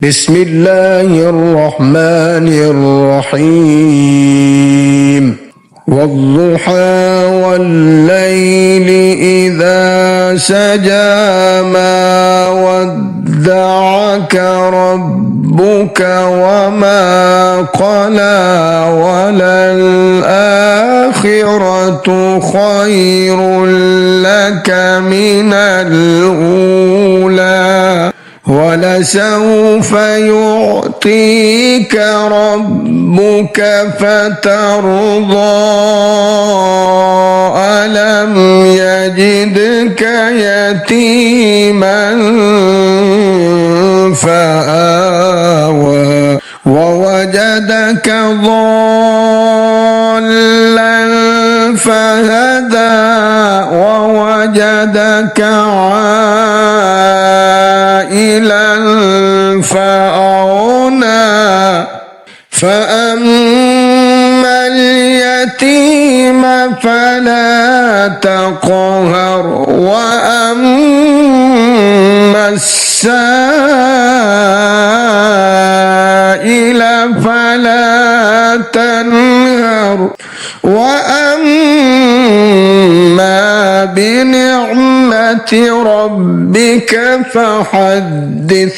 بسم الله الرحمن الرحيم والضحى والليل إذا سجى ما ودعك ربك وما قلى وللآخرة خير لك من الأولى ولسوف يعطيك ربك فترضى ألم يجدك يتيما فآوى ووجدك ضالا فهدى ووجدك عائلا فأغنى فأما اليتيم فلا تقهر وأما السائل فلا تنهر وأما بنعمة ربك فحدث.